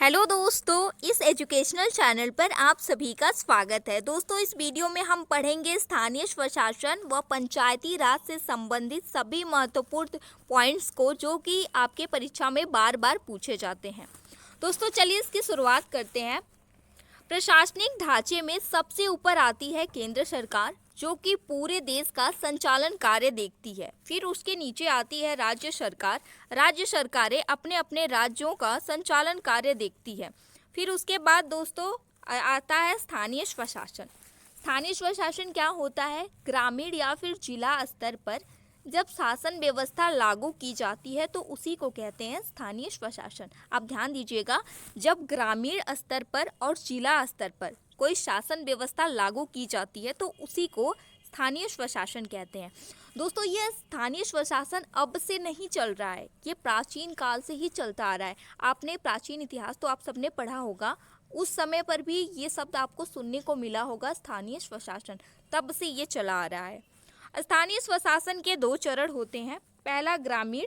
Hello दोस्तों, इस educational channel पर आप सभी का स्वागत है। दोस्तों, इस वीडियो में हम पढ़ेंगे स्थानीय स्वशासन व पंचायती राज से संबंधित सभी महत्वपूर्ण पॉइंट्स को जो कि आपके परीक्षा में बार बार पूछे जाते हैं। दोस्तों, चलिए इसकी शुरुआत करते हैं। प्रशासनिक ढांचे में सबसे ऊपर आती है केंद्र सरकार, जो कि पूरे देश का संचालन कार्य देखती है। फिर उसके नीचे आती है राज्य सरकार। राज्य सरकारें अपने अपने राज्यों का संचालन कार्य देखती है। फिर उसके बाद दोस्तों आता है स्थानीय स्वशासन। स्थानीय स्वशासन क्या होता है? ग्रामीण या फिर जिला स्तर पर जब शासन व्यवस्था लागू की जाती है तो उसी को कहते हैं स्थानीय स्वशासन। आप ध्यान दीजिएगा, जब ग्रामीण स्तर पर और जिला स्तर पर कोई शासन व्यवस्था लागू की जाती है तो उसी को स्थानीय स्वशासन कहते हैं। दोस्तों, यह स्थानीय स्वशासन अब से नहीं चल रहा है, ये प्राचीन काल से ही चलता आ रहा है। आपने प्राचीन इतिहास तो आप सबने पढ़ा होगा, उस समय पर भी ये शब्द आपको सुनने को मिला होगा, स्थानीय स्वशासन। तब से ये चला आ रहा है। स्थानीय स्वशासन के 2 चरण होते हैं, पहला ग्रामीण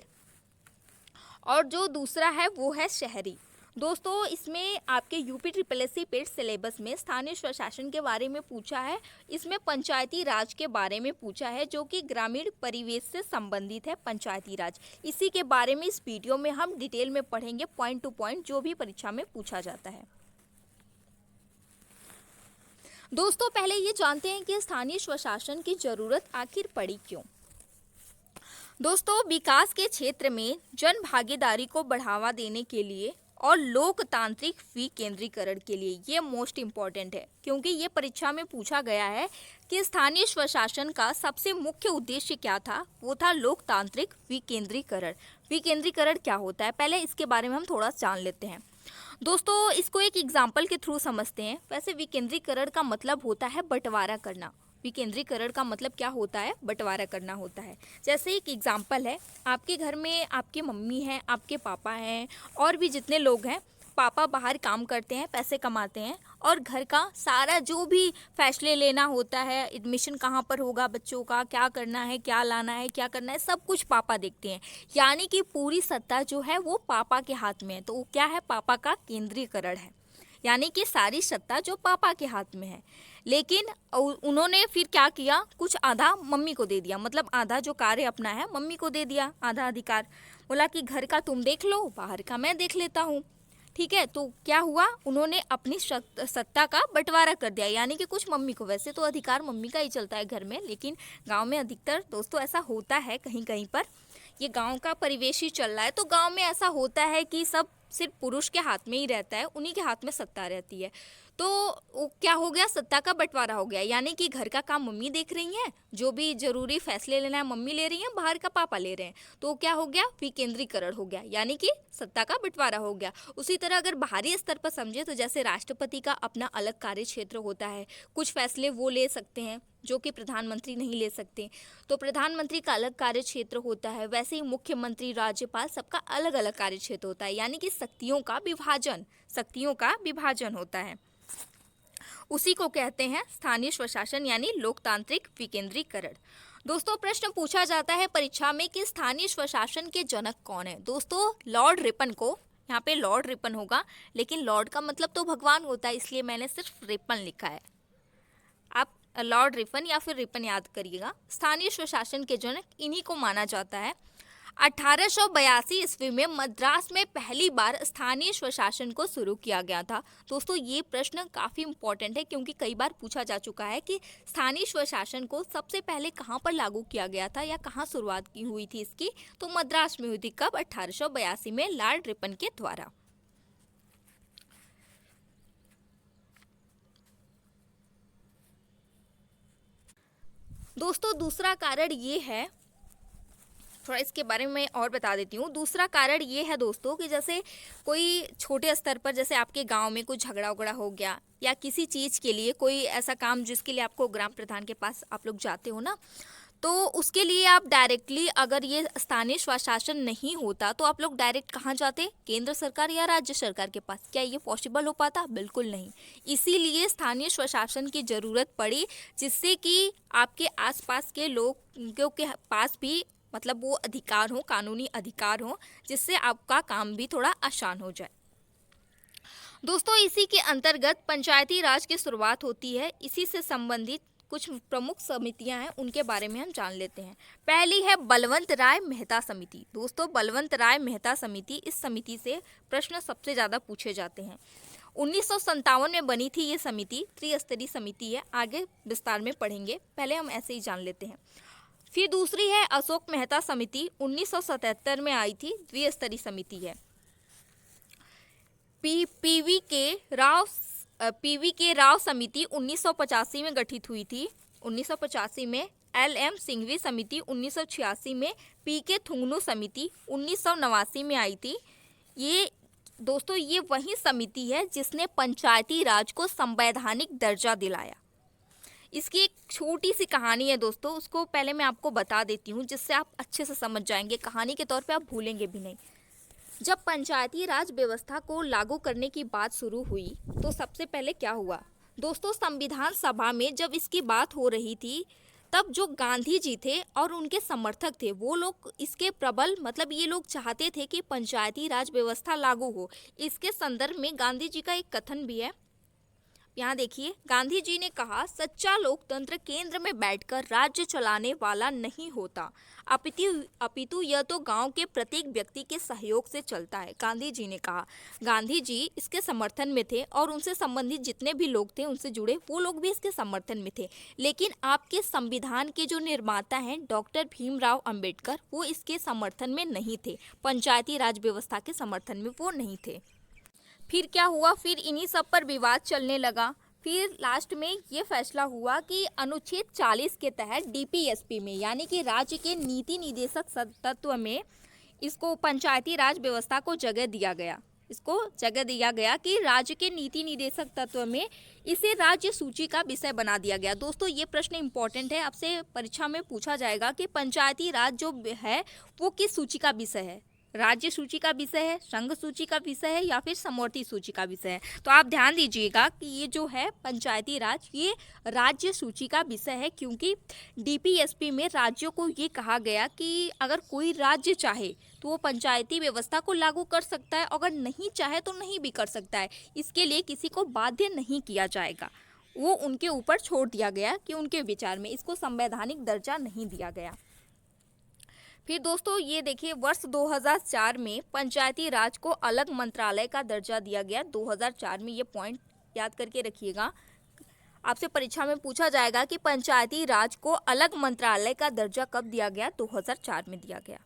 और जो दूसरा है वो है शहरी। दोस्तों, इसमें आपके यूपी SSSC पेड सिलेबस में स्थानीय स्वशासन के बारे में पूछा है। इसमें पंचायती राज के बारे में पूछा है, जो कि ग्रामीण परिवेश से संबंधित है। पंचायती राज, इसी के बारे में इस वीडियो में हम डिटेल में पढ़ेंगे, पॉइंट टू पॉइंट, जो भी परीक्षा में पूछा जाता है। दोस्तों, पहले ये जानते हैं कि स्थानीय स्वशासन की जरूरत आखिर पड़ी क्यों। दोस्तों, विकास के क्षेत्र में जन भागीदारी को बढ़ावा देने के लिए और लोकतांत्रिक विकेंद्रीकरण के लिए, ये मोस्ट इम्पॉर्टेंट है क्योंकि ये परीक्षा में पूछा गया है कि स्थानीय स्वशासन का सबसे मुख्य उद्देश्य क्या था। वो था लोकतांत्रिक विकेंद्रीकरण। विकेंद्रीकरण क्या होता है, पहले इसके बारे में हम थोड़ा जान लेते हैं। दोस्तों, इसको एक एग्जाम्पल के थ्रू समझते हैं। वैसे विकेंद्रीकरण का मतलब होता है बंटवारा करना। विकेंद्रीकरण का मतलब क्या होता है? बंटवारा करना होता है। जैसे एक एग्जाम्पल है, आपके घर में आपकी मम्मी हैं, आपके पापा हैं और भी जितने लोग हैं। पापा बाहर काम करते हैं, पैसे कमाते हैं और घर का सारा जो भी फैसले लेना होता है, एडमिशन कहाँ पर होगा बच्चों का, क्या करना है, क्या लाना है, क्या करना है, सब कुछ पापा देखते हैं। यानी कि पूरी सत्ता जो है वो पापा के हाथ में है। तो वो क्या है? पापा का केंद्रीकरण है, यानी कि सारी सत्ता जो पापा के हाथ में है। लेकिन उन्होंने फिर क्या किया, कुछ आधा मम्मी को दे दिया, मतलब आधा जो कार्य अपना है मम्मी को दे दिया, आधा अधिकार। बोला कि घर का तुम देख लो, बाहर का मैं देख लेता हूँ। ठीक है, तो क्या हुआ, उन्होंने अपनी सत्ता का बंटवारा कर दिया, यानी कि कुछ मम्मी को। वैसे तो अधिकार मम्मी का ही चलता है घर में, लेकिन गांव में अधिकतर दोस्तों ऐसा होता है, कहीं कहीं पर ये गांव का परिवेश ही चल रहा है। तो गांव में ऐसा होता है कि सब सिर्फ पुरुष के हाथ में ही रहता है, उन्हीं के हाथ में सत्ता रहती है। तो वो क्या हो गया, सत्ता का बंटवारा हो गया, यानी कि घर का काम मम्मी देख रही हैं, जो भी जरूरी फैसले लेना है मम्मी ले रही हैं, बाहर का पापा ले रहे हैं। तो क्या हो गया, विकेंद्रीकरण हो गया, यानी कि सत्ता का बंटवारा हो गया। उसी तरह अगर बाहरी स्तर पर समझे तो जैसे राष्ट्रपति का अपना अलग कार्य क्षेत्र होता है, कुछ फैसले वो ले सकते हैं जो कि प्रधानमंत्री नहीं ले सकते। तो प्रधानमंत्री का अलग कार्य क्षेत्र होता है, वैसे ही मुख्यमंत्री, राज्यपाल, सबका अलग अलग कार्य क्षेत्र होता है, यानी कि शक्तियों का विभाजन होता है। उसी को कहते हैं स्थानीय स्वशासन यानी लोकतांत्रिक विकेंद्रीकरण। दोस्तों, प्रश्न पूछा जाता है परीक्षा में कि स्थानीय स्वशासन के जनक कौन है। दोस्तों, लॉर्ड रिपन को, यहाँ पे लॉर्ड रिपन होगा, लेकिन लॉर्ड का मतलब तो भगवान होता है, इसलिए मैंने सिर्फ रिपन लिखा है। आप लॉर्ड रिपन या फिर रिपन याद करिएगा। स्थानीय स्वशासन के जनक इन्हीं को माना जाता है। 1882 ईस्वी में मद्रास में पहली बार स्थानीय स्वशासन को शुरू किया गया था। दोस्तों, ये प्रश्न काफ़ी इम्पोर्टेंट है क्योंकि कई बार पूछा जा चुका है कि स्थानीय स्वशासन को सबसे पहले कहाँ पर लागू किया गया था या कहाँ शुरुआत की हुई थी इसकी। तो मद्रास में हुई थी। कब? 1882 में लॉर्ड रिपन के द्वारा। दोस्तों, दूसरा कारण ये है, थोड़ा इसके बारे में और बता देती हूँ। दूसरा कारण ये है दोस्तों कि जैसे कोई छोटे स्तर पर, जैसे आपके गांव में कुछ झगड़ा उगड़ा हो गया या किसी चीज़ के लिए कोई ऐसा काम जिसके लिए आपको ग्राम प्रधान के पास आप लोग जाते हो ना, तो उसके लिए आप डायरेक्टली, अगर ये स्थानीय स्वशासन नहीं होता तो आप लोग डायरेक्ट कहाँ जाते? केंद्र सरकार या राज्य सरकार के पास। क्या ये पॉसिबल हो पाता? बिल्कुल नहीं। इसीलिए स्थानीय स्वशासन की ज़रूरत पड़ी, जिससे कि आपके आसपास के लोगों के पास भी मतलब वो अधिकार हो, कानूनी अधिकार हो, जिससे आपका काम भी थोड़ा आसान हो जाए। दोस्तों इसी के अंतर्गत पंचायती राज की शुरुआत होती है। इसी से संबंधित कुछ प्रमुख समितियां हैं, उनके बारे में हम जान लेते हैं। पहली है बलवंत राय मेहता समिति। दोस्तों बलवंत राय मेहता समिति, इस समिति से प्रश्न सबसे ज़्यादा पूछे जाते हैं। 1957 में बनी थी ये समिति, त्रिस्तरीय समिति है, आगे विस्तार में पढ़ेंगे, पहले हम ऐसे ही जान लेते हैं। फिर दूसरी है अशोक मेहता समिति, 1977 में आई थी, द्विस्तरीय समिति है। पीवी के राव समिति 1985 में गठित हुई थी। 1985 में LM सिंघवी समिति, 1986 में PK थुंगनू समिति 1989 में आई थी। ये दोस्तों ये वही समिति है जिसने पंचायती राज को संवैधानिक दर्जा दिलाया। इसकी एक छोटी सी कहानी है दोस्तों, उसको पहले मैं आपको बता देती हूँ जिससे आप अच्छे से समझ जाएंगे, कहानी के तौर पे आप भूलेंगे भी नहीं। जब पंचायती राज व्यवस्था को लागू करने की बात शुरू हुई तो सबसे पहले क्या हुआ दोस्तों, संविधान सभा में जब इसकी बात हो रही थी तब जो गांधी जी थे और उनके समर्थक थे वो लोग इसके प्रबल, मतलब ये लोग चाहते थे कि पंचायती राज व्यवस्था लागू हो। इसके संदर्भ में गांधी जी का एक कथन भी है, यहाँ देखिए। गांधी जी ने कहा, सच्चा लोकतंत्र केंद्र में बैठकर राज्य चलाने वाला नहीं होता, अपितु यह तो गांव के प्रत्येक व्यक्ति के सहयोग से चलता है, गांधी जी ने कहा। गांधी जी इसके समर्थन में थे और उनसे संबंधित जितने भी लोग थे, उनसे जुड़े वो लोग भी इसके समर्थन में थे। लेकिन आपके संविधान के जो निर्माता हैं डॉक्टर भीमराव अंबेडकर, वो इसके समर्थन में नहीं थे, पंचायती राज व्यवस्था के समर्थन में वो नहीं थे। फिर क्या हुआ, फिर इन्हीं सब पर विवाद चलने लगा। फिर लास्ट में ये फैसला हुआ कि अनुच्छेद 40 के तहत DPSP में, यानी कि राज्य के नीति निदेशक तत्व में, इसको पंचायती राज व्यवस्था को जगह दिया गया। इसको जगह दिया गया कि राज्य के नीति निदेशक तत्व में इसे राज्य सूची का विषय बना दिया गया। दोस्तों ये प्रश्न इंपॉर्टेंट है, आपसे परीक्षा में पूछा जाएगा कि पंचायती राज जो है वो किस सूची का विषय है, राज्य सूची का विषय है, संघ सूची का विषय है या फिर समवर्ती सूची का विषय है। तो आप ध्यान दीजिएगा कि ये जो है पंचायती राज, ये राज्य सूची का विषय है, क्योंकि DPSP में राज्यों को ये कहा गया कि अगर कोई राज्य चाहे तो वो पंचायती व्यवस्था को लागू कर सकता है, अगर नहीं चाहे तो नहीं भी कर सकता है। इसके लिए किसी को बाध्य नहीं किया जाएगा, वो उनके ऊपर छोड़ दिया गया कि उनके विचार में, इसको संवैधानिक दर्जा नहीं दिया गया। फिर दोस्तों ये देखिए, वर्ष 2004 में पंचायती राज को अलग मंत्रालय का दर्जा दिया गया। 2004 में, ये पॉइंट याद करके रखिएगा, आपसे परीक्षा में पूछा जाएगा कि पंचायती राज को अलग मंत्रालय का दर्जा कब दिया गया, 2004 में दिया गया।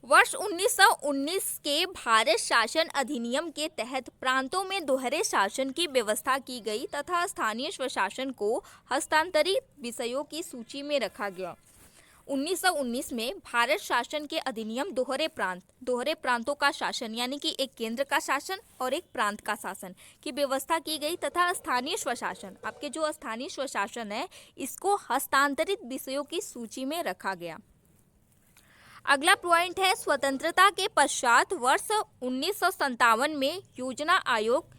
वर्ष 1919 के भारत शासन अधिनियम के तहत प्रांतों में दोहरे शासन की व्यवस्था की गई तथा स्थानीय स्वशासन को हस्तांतरित विषयों की सूची में रखा गया। 1919 में भारत शासन के अधिनियम दोहरे प्रांतों का शासन, यानी कि एक केंद्र का शासन और एक प्रांत का शासन की व्यवस्था की गई तथा स्थानीय स्वशासन, आपके जो स्थानीय स्वशासन है, इसको हस्तांतरित विषयों की सूची में रखा गया। अगला पॉइंट है, स्वतंत्रता के पश्चात वर्ष 1957 में योजना आयोग,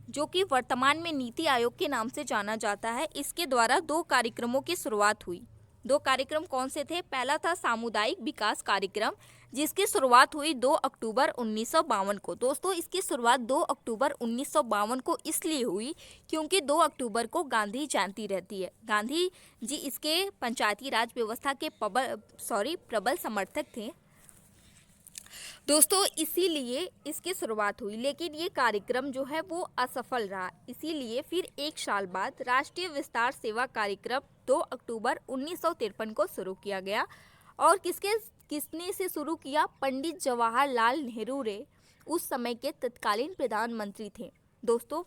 जो कि वर्तमान में नीति आयोग के नाम से जाना जाता है, इसके द्वारा 2 कार्यक्रमों की शुरुआत हुई। 2 कार्यक्रम कौन से थे? पहला था सामुदायिक विकास कार्यक्रम, जिसकी शुरुआत हुई 2 अक्टूबर 1952 को। दोस्तों इसकी शुरुआत 2 अक्टूबर 1952 को इसलिए हुई क्योंकि 2 अक्टूबर को गांधी जयंती रहती है। गांधी जी इसके पंचायती राज व्यवस्था के प्रबल समर्थक थे दोस्तों, इसीलिए इसकी शुरुआत हुई। लेकिन ये कार्यक्रम जो है वो असफल रहा, इसीलिए फिर 1 साल बाद राष्ट्रीय विस्तार सेवा कार्यक्रम 2 अक्टूबर 1953 को शुरू किया गया। और किसने इसे शुरू किया? पंडित जवाहरलाल नेहरू रे उस समय के तत्कालीन प्रधानमंत्री थे। दोस्तों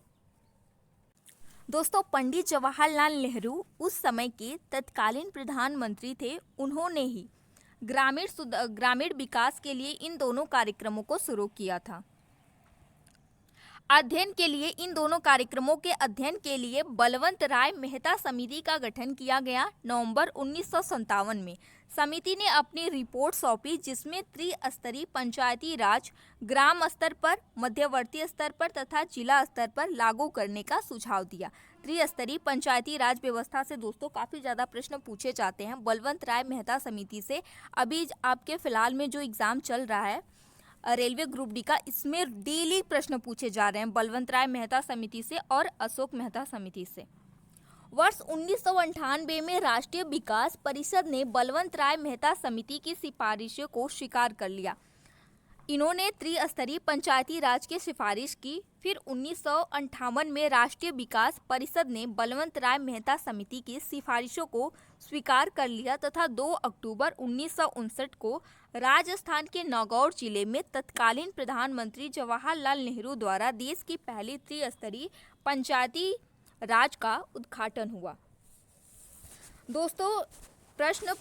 पंडित जवाहरलाल नेहरू उस समय के तत्कालीन प्रधानमंत्री थे। उन्होंने ही ग्रामीण विकास के लिए इन दोनों कार्यक्रमों को शुरू किया था। अध्ययन के लिए, इन दोनों कार्यक्रमों के अध्ययन के लिए बलवंत राय मेहता समिति का गठन किया गया नवंबर 1957 में। समिति ने अपनी रिपोर्ट सौंपी, जिसमें त्रिस्तरीय पंचायती राज ग्राम स्तर पर, मध्यवर्ती स्तर पर तथा जिला स्तर पर लागू करने का सुझाव दिया। त्रिस्तरीय पंचायती राज व्यवस्था से दोस्तों काफ़ी ज़्यादा प्रश्न पूछे जाते हैं बलवंत राय मेहता समिति से। अभी आपके फिलहाल में जो एग्ज़ाम चल रहा है रेलवे ग्रुप डी का, इसमें डेली प्रश्न पूछे जा रहे हैं बलवंत राय मेहता समिति से और अशोक मेहता समिति से। वर्ष 1998 में राष्ट्रीय विकास परिषद ने बलवंत राय मेहता समिति की सिफारिशों को स्वीकार कर लिया। इन्होंने त्रिस्तरीय पंचायती राज की सिफारिश की। फिर 1958 में राष्ट्रीय विकास परिषद ने बलवंत राय मेहता समिति की सिफारिशों को स्वीकार कर लिया तथा 2 अक्टूबर 1959 को राजस्थान के नागौर जिले में तत्कालीन प्रधानमंत्री जवाहरलाल नेहरू द्वारा देश की पहली त्रिस्तरीय पंचायती राज का उद्घाटन हुआ। दोस्तों, प्रश्न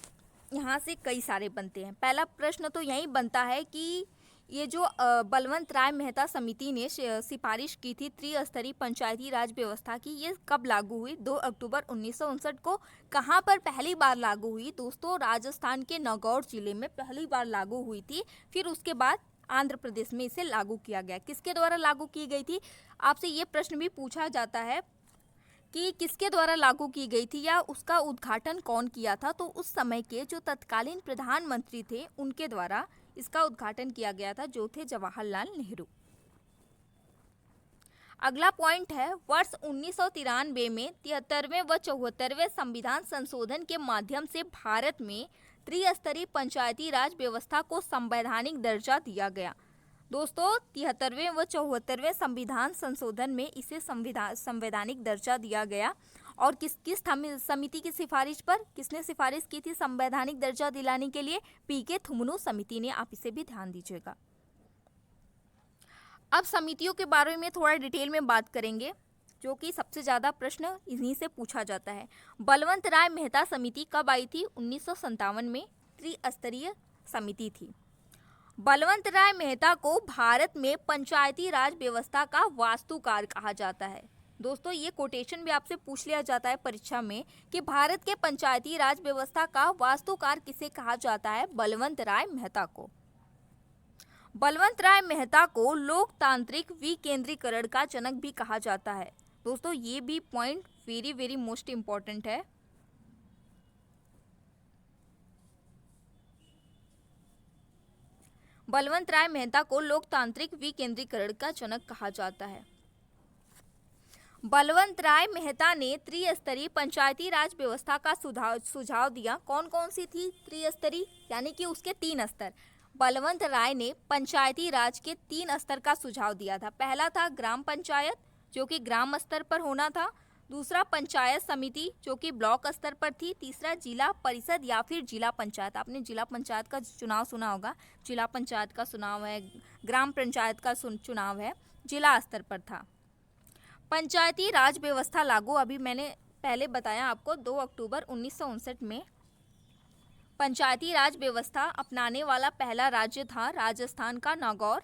यहाँ से कई सारे बनते हैं। पहला प्रश्न तो यही बनता है कि ये जो बलवंत राय मेहता समिति ने सिफारिश की थी त्रिस्तरीय पंचायती राज व्यवस्था की, ये कब लागू हुई? 2 अक्टूबर 1959 को। कहाँ पर पहली बार लागू हुई? दोस्तों, राजस्थान के नागौर जिले में पहली बार लागू हुई थी। फिर उसके बाद आंध्र प्रदेश में इसे लागू किया गया। किसके द्वारा लागू की गई थी? आपसे ये प्रश्न भी पूछा जाता है कि किसके द्वारा लागू की गई थी या उसका उद्घाटन कौन किया था? तो उस समय के जो तत्कालीन प्रधानमंत्री थे उनके द्वारा इसका उद्घाटन किया गया था, जो थे जवाहरलाल नेहरू। अगला पॉइंट है, वर्ष 1993 में 73वें व 74वें संविधान संशोधन के माध्यम से भारत में त्रिस्तरीय पंचायती राज व्यवस्था को संवैधानिक दर्जा दिया गया। दोस्तों, 73वें व 74वें संविधान संशोधन में इसे संवैधानिक दर्जा दिया गया। और किस समिति की सिफारिश पर? किसने सिफारिश की थी संवैधानिक दर्जा दिलाने के लिए? पीके थुमनू समिति ने। आप इसे भी ध्यान दीजिएगा। अब समितियों के बारे में थोड़ा डिटेल में बात करेंगे, जो कि सबसे ज़्यादा प्रश्न इन्हीं से पूछा जाता है। बलवंत राय मेहता समिति कब आई थी? 1957 में त्रिस्तरीय समिति थी। बलवंत राय मेहता को भारत में पंचायती राज व्यवस्था का वास्तुकार कहा जाता है। दोस्तों, ये कोटेशन भी आपसे पूछ लिया जाता है परीक्षा में कि भारत के पंचायती राज व्यवस्था का वास्तुकार किसे कहा जाता है? बलवंत राय मेहता को। बलवंत राय मेहता को लोकतांत्रिक विकेंद्रीकरण का जनक भी कहा जाता है। दोस्तों, ये भी point very very most important है। बलवंत राय मेहता को लोकतांत्रिक विकेंद्रीकरण का जनक कहा जाता है। बलवंत राय मेहता ने त्रिस्तरीय पंचायती राज व्यवस्था का सुझाव दिया। कौन कौन सी थी त्रिस्तरीय? यानी कि उसके 3 स्तर। बलवंत राय ने पंचायती राज के 3 स्तर का सुझाव दिया था। पहला था ग्राम पंचायत, जो कि ग्राम स्तर पर होना था। दूसरा पंचायत समिति, जो कि ब्लॉक स्तर पर थी। तीसरा जिला परिषद या फिर जिला पंचायत। आपने जिला पंचायत का चुनाव सुना होगा। जिला पंचायत का चुनाव है, ग्राम पंचायत का चुनाव है, जिला स्तर पर था। पंचायती राज व्यवस्था लागू, अभी मैंने पहले बताया आपको, 2 अक्टूबर 1959 में पंचायती राज व्यवस्था अपनाने वाला पहला राज्य था राजस्थान का नागौर।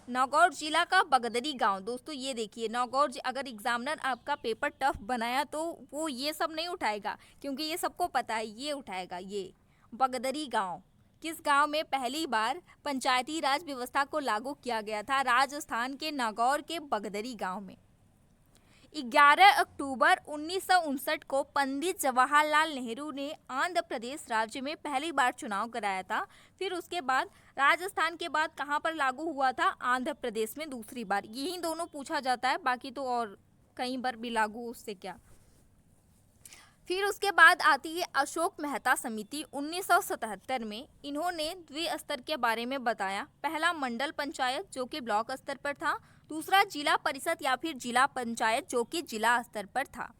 नागौर जिला का बगदरी गांव। दोस्तों, ये देखिए, नागौर, अगर एग्जामिनर आपका पेपर टफ बनाया तो वो ये सब नहीं उठाएगा, क्योंकि ये सबको पता है, ये उठाएगा ये बगदरी गांव। किस गांव में पहली बार पंचायती राज व्यवस्था को लागू किया गया था? राजस्थान के नागौर के बगदरी गांव में। 11 अक्टूबर 1959 को पंडित जवाहरलाल नेहरू ने आंध्र प्रदेश राज्य में पहली बार चुनाव कराया था। फिर उसके बाद राजस्थान के बाद कहां पर लागू हुआ था? आंध्र प्रदेश में दूसरी बार। यही दोनों पूछा जाता है, बाकी तो और कई बार भी लागू, उससे क्या। फिर उसके बाद आती है अशोक मेहता समिति 1977 में। इन्होंने द्विस्तर के बारे में बताया। पहला मंडल पंचायत, जो कि ब्लॉक स्तर पर था। दूसरा जिला परिषद या फिर जिला पंचायत, जो कि जिला स्तर पर था।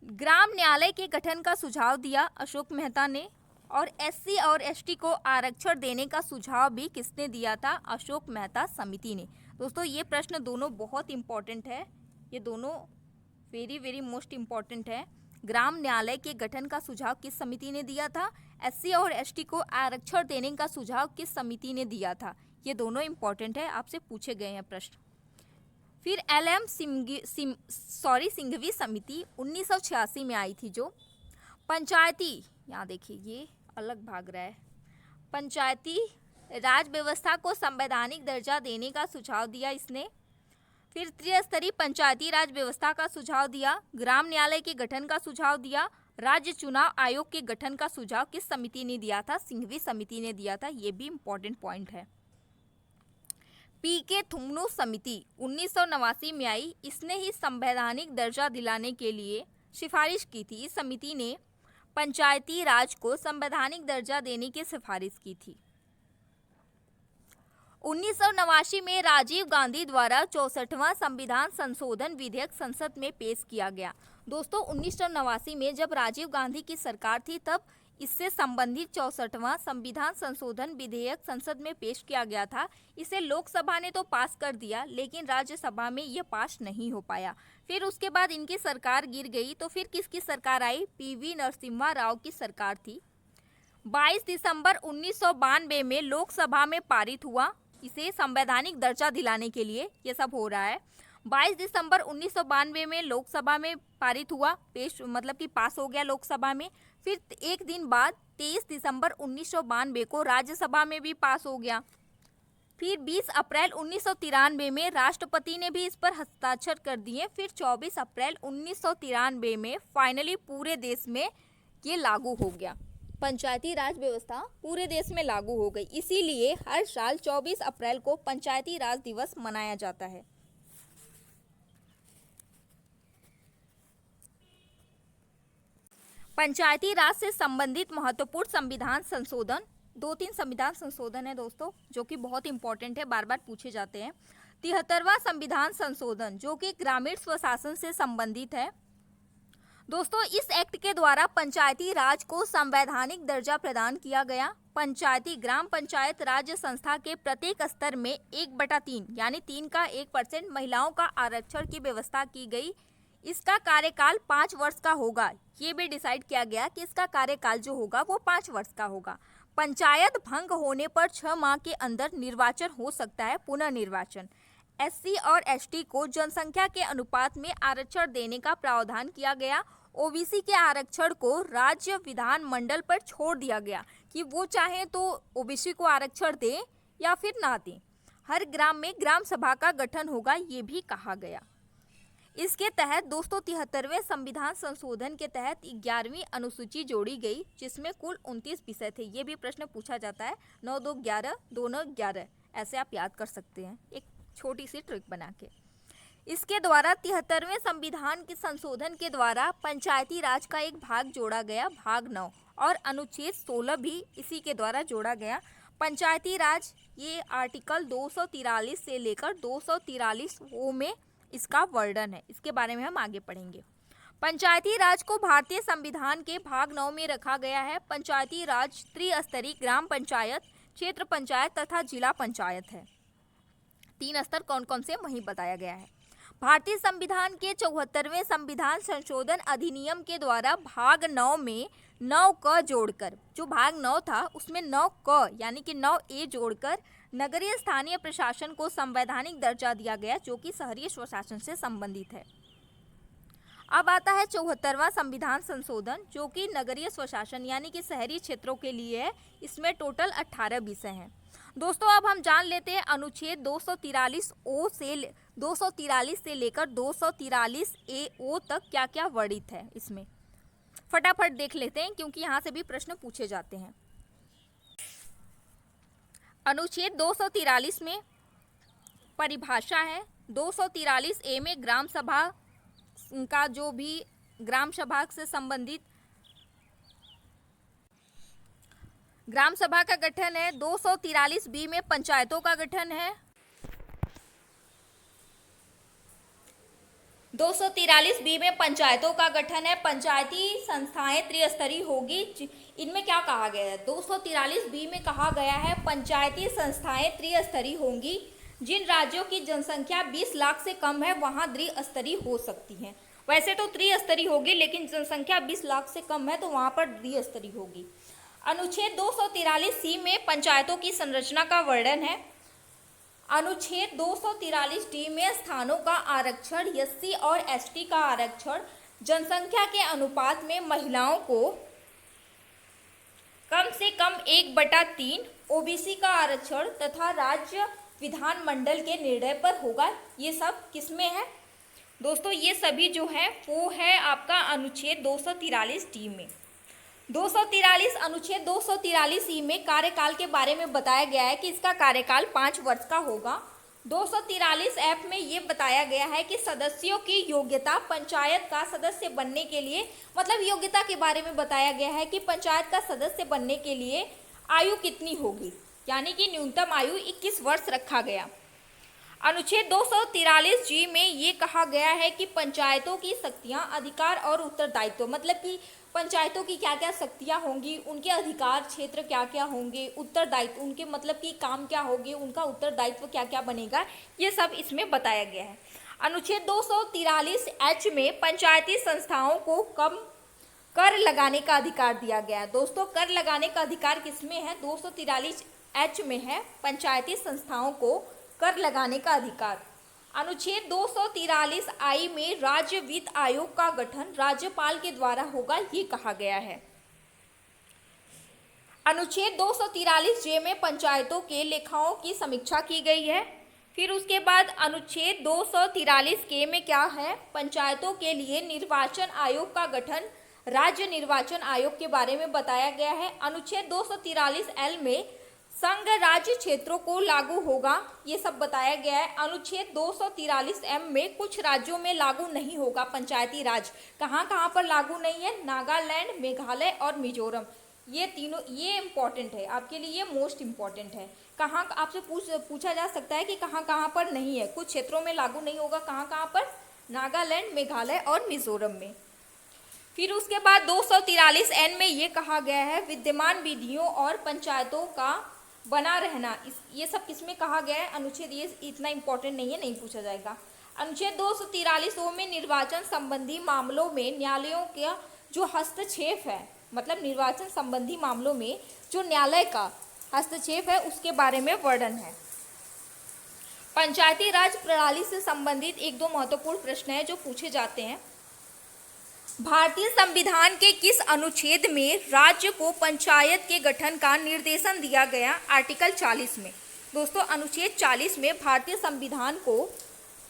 ग्राम न्यायालय के गठन का सुझाव दिया अशोक मेहता ने। और SC और ST को आरक्षण देने का सुझाव भी किसने दिया था? अशोक मेहता समिति ने। दोस्तों, ये प्रश्न दोनों बहुत इंपॉर्टेंट है, ये दोनों वेरी वेरी मोस्ट इम्पॉर्टेंट है। ग्राम न्यायालय के गठन का सुझाव किस समिति ने दिया था? SC और ST को आरक्षण देने का सुझाव किस समिति ने दिया था? ये दोनों इंपॉर्टेंट है, आपसे पूछे गए हैं प्रश्न। फिर सिंघवी समिति 1986 में आई थी, जो पंचायती, यहाँ देखिए ये अलग भाग रहा है, पंचायती राज व्यवस्था को संवैधानिक दर्जा देने का सुझाव दिया इसने। फिर त्रिस्तरीय पंचायती राज व्यवस्था का सुझाव दिया। ग्राम न्यायालय के गठन का सुझाव दिया। राज्य चुनाव आयोग के गठन का सुझाव किस समिति ने दिया था? सिंघवी समिति ने दिया था। ये भी इम्पोर्टेंट पॉइंट है। पीके थुम्मनू समिति 1989 में आई। इसने ही संवैधानिक दर्जा दिलाने के लिए सिफारिश की थी। इस समिति ने पंचायती राज को संवैधानिक दर्जा देने की सिफारिश की थी। 1989 में राजीव गांधी द्वारा 64वां संविधान संशोधन विधेयक संसद में पेश किया गया। दोस्तों 1989 में जब राजीव गांधी की सरकार थी तब इससे संबंधित 64वां संविधान संशोधन विधेयक संसद में पेश किया गया था। इसे लोकसभा ने तो पास कर दिया, लेकिन राज्यसभा में यह पास नहीं हो पाया। फिर उसके बाद इनकी सरकार गिर गई, तो फिर किसकी सरकार आई? पीवी नरसिम्हा राव की सरकार थी। 22 दिसंबर 1992 में लोकसभा में पारित हुआ। इसे संवैधानिक दर्जा दिलाने के लिए ये सब हो रहा है। 22 दिसंबर 1992 में लोकसभा में पारित हुआ, मतलब कि पास हो गया लोकसभा में। फिर एक दिन बाद 23 दिसंबर 1992 को राज्यसभा में भी पास हो गया। फिर 20 अप्रैल 1993 में राष्ट्रपति ने भी इस पर हस्ताक्षर कर दिए। फिर 24 अप्रैल 1993 में फाइनली पूरे देश में ये लागू हो गया। पंचायती राज व्यवस्था पूरे देश में लागू हो गई। इसीलिए हर साल 24 अप्रैल को पंचायती राज दिवस मनाया जाता है। पंचायती राज से संबंधित महत्वपूर्ण संविधान संशोधन, 2-3 संविधान संशोधन है दोस्तों, जो कि बहुत इंपॉर्टेंट है, बार बार पूछे जाते हैं। 73वां संविधान संशोधन जो कि ग्रामीण स्वशासन से संबंधित है। दोस्तों इस एक्ट के द्वारा पंचायती राज को संवैधानिक दर्जा प्रदान किया गया। पंचायती ग्राम पंचायत राज्य संस्था के प्रत्येक स्तर में 1/3 यानी 3 का 1% महिलाओं का आरक्षण की व्यवस्था की गई। इसका कार्यकाल 5 वर्ष का होगा। ये भी डिसाइड किया गया कि इसका कार्यकाल जो होगा वो 5 वर्ष का होगा। पंचायत भंग होने पर 6 माह के अंदर निर्वाचन हो सकता है, पुनर्निर्वाचन। एससी और एसटी को जनसंख्या के अनुपात में आरक्षण देने का प्रावधान किया गया। ओबीसी के आरक्षण को राज्य विधानमंडल पर छोड़ दिया गया कि वो चाहे तो ओबीसी को आरक्षण दें या फिर ना दें। हर ग्राम में ग्राम सभा का गठन होगा, ये भी कहा गया। इसके तहत 273वें संविधान संशोधन के तहत 11वीं अनुसूची जोड़ी गई, जिसमें कुल 29 विषय थे। ये भी प्रश्न पूछा जाता है, 9 2 11, 2 9 11, ऐसे आप याद कर सकते हैं एक छोटी सी ट्रिक बना के। इसके द्वारा 73वें संविधान के संशोधन के द्वारा पंचायती राज का एक भाग जोड़ा गया, भाग 9, और अनुच्छेद 16 भी इसी के द्वारा जोड़ा गया। पंचायती राज ये आर्टिकल 243 से लेकर 243 ओ में इसका वर्णन है। इसके बारे में हम आगे पढ़ेंगे। पंचायती राज को भारतीय संविधान के भाग 9 में रखा गया है। पंचायती राज त्रिस्तरीय ग्राम पंचायत, क्षेत्र पंचायत तथा जिला पंचायत है। 3 स्तर कौन कौन से वहीं बताया गया है। भारतीय संविधान के 74वें संविधान संशोधन अधिनियम के द्वारा भाग 9 में 9 क जोड़कर, जो भाग 9 था उसमें 9 क यानी कि 9 ए जोड़कर नगरीय स्थानीय प्रशासन को संवैधानिक दर्जा दिया गया, जो कि शहरी स्वशासन से संबंधित है। अब आता है 74वां संविधान संशोधन, जो कि नगरीय स्वशासन यानी कि शहरी क्षेत्रों के लिए है। इसमें टोटल 18 विषय हैं। दोस्तों अब हम जान लेते हैं अनुच्छेद 243 से लेकर 243 ए ओ तक क्या क्या वर्णित है। इसमें फटाफट देख लेते हैं क्योंकि यहाँ से भी प्रश्न पूछे जाते हैं। अनुच्छेद 243 में परिभाषा है। 243 ए में ग्राम सभा का जो भी ग्राम सभा से संबंधित ग्राम सभा का गठन है। 243 बी में पंचायतों का गठन है। 243 बी में पंचायतों का गठन है। पंचायती संस्थाएं त्रिस्तरीय होगी। इनमें क्या कहा गया है? 243 बी में कहा गया है पंचायती संस्थाएं त्रिस्तरीय होंगी। जिन राज्यों की जनसंख्या 20 लाख से कम है वहां द्विस्तरीय हो सकती हैं। वैसे तो त्रिस्तरीय होगी, लेकिन जनसंख्या 20 लाख से कम है तो वहां पर द्विस्तरीय होगी। अनुच्छेद 243 सी में पंचायतों की संरचना का वर्णन है। अनुच्छेद 243 डी में स्थानों का आरक्षण, एससी और एसटी का आरक्षण, जनसंख्या के अनुपात में महिलाओं को कम से कम 1/3, ओबीसी का आरक्षण तथा राज्य विधानमंडल के निर्णय पर होगा। ये सब किसमें है दोस्तों? ये सभी जो है वो है आपका अनुच्छेद 243 डी में। 243 अनुच्छेद 243 ई में कार्यकाल के बारे में बताया गया है कि इसका कार्यकाल 5 वर्ष का होगा। 243 ऐप में ये बताया गया है कि सदस्यों की योग्यता पंचायत का सदस्य बनने के लिए, मतलब योग्यता के बारे में बताया गया है कि पंचायत का सदस्य बनने के लिए आयु कितनी होगी, यानी कि न्यूनतम आयु 21 वर्ष रखा गया। अनुच्छेद 243 जी में ये कहा गया है कि पंचायतों की शक्तियां, अधिकार और उत्तरदायित्व, मतलब कि पंचायतों की क्या क्या शक्तियां होंगी, उनके अधिकार क्षेत्र क्या क्या होंगे, उत्तरदायित्व उनके मतलब कि काम क्या होंगे, उनका उत्तरदायित्व क्या क्या बनेगा, ये सब इसमें बताया गया है। अनुच्छेद 243 एच में पंचायती संस्थाओं को कम कर लगाने का अधिकार दिया गया है। दोस्तों, कर लगाने का अधिकार किसमें है? 243 एच में है, पंचायती संस्थाओं को कर लगाने का अधिकार। अनुच्छेद 243 आई में राज्य वित्त आयोग का गठन राज्यपाल के द्वारा होगा, ये कहा गया है। अनुच्छेद 243 जे में पंचायतों के लेखाओं की समीक्षा की गई है। फिर उसके बाद अनुच्छेद 243 के में क्या है? पंचायतों के लिए निर्वाचन आयोग का गठन राज्य निर्वाचन आयोग के बारे में बताया गया है। अनुच्छेद 243 एल में संघ राज्य क्षेत्रों को लागू होगा, ये सब बताया गया है। अनुच्छेद 243 एम में कुछ राज्यों में लागू नहीं होगा पंचायती राज। कहाँ कहाँ पर लागू नहीं है? नागालैंड, मेघालय और मिजोरम, ये तीनों, ये इम्पॉर्टेंट है आपके लिए, ये मोस्ट इम्पॉर्टेंट है। कहाँ आपसे पूछा जा सकता है कि कहाँ कहाँ पर नहीं है, कुछ क्षेत्रों में लागू नहीं होगा, कहाँ कहाँ पर? नागालैंड, मेघालय और मिजोरम में। फिर उसके बाद 243 एन में ये कहा गया है विद्यमान विधियों और पंचायतों का बना रहना, ये सब किसमें कहा गया है? अनुच्छेद, ये इतना इंपॉर्टेंट नहीं है, नहीं पूछा जाएगा। अनुच्छेद 243 ओ में निर्वाचन संबंधी मामलों में न्यायालयों का जो हस्तक्षेप है, मतलब निर्वाचन संबंधी मामलों में जो न्यायालय का हस्तक्षेप है उसके बारे में वर्णन है। पंचायती राज प्रणाली से संबंधित एक दो महत्वपूर्ण प्रश्न है जो पूछे जाते हैं। भारतीय संविधान के किस अनुच्छेद में राज्य को पंचायत के गठन का निर्देशन दिया गया? आर्टिकल 40 में। दोस्तों, अनुच्छेद 40 में भारतीय संविधान को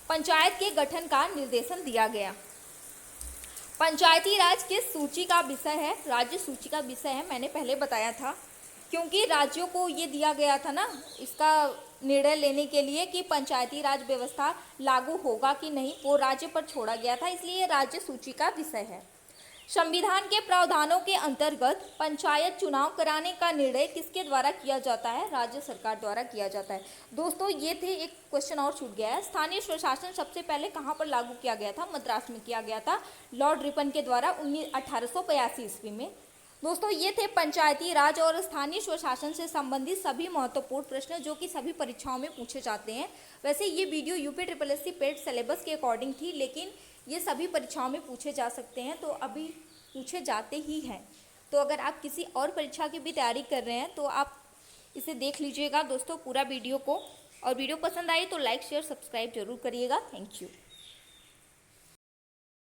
पंचायत के गठन का निर्देशन दिया गया। पंचायती राज किस सूची का विषय है? राज्य सूची का विषय है, मैंने पहले बताया था, क्योंकि राज्यों को ये दिया गया था ना इसका निर्णय लेने के लिए कि पंचायती राज व्यवस्था लागू होगा कि नहीं, वो राज्य पर छोड़ा गया था, इसलिए ये राज्य सूची का विषय है। संविधान के प्रावधानों के अंतर्गत पंचायत चुनाव कराने का निर्णय किसके द्वारा किया जाता है? राज्य सरकार द्वारा किया जाता है। दोस्तों, ये थे, एक क्वेश्चन और छूट गया है। स्थानीय स्वशासन सबसे पहले कहाँ पर लागू किया गया था? मद्रास में किया गया था, लॉर्ड रिपन के द्वारा 1882 ईस्वी में। दोस्तों, ये थे पंचायती राज और स्थानीय स्वशासन से संबंधित सभी महत्वपूर्ण प्रश्न जो कि सभी परीक्षाओं में पूछे जाते हैं। वैसे ये वीडियो यूपीएससी पेड सिलेबस के अकॉर्डिंग थी, लेकिन ये सभी परीक्षाओं में पूछे जा सकते हैं, तो अभी पूछे जाते ही हैं। तो अगर आप किसी और परीक्षा की भी तैयारी कर रहे हैं तो आप इसे देख लीजिएगा दोस्तों पूरा वीडियो को, और वीडियो पसंद आई तो लाइक शेयर सब्सक्राइब जरूर करिएगा। Thank you.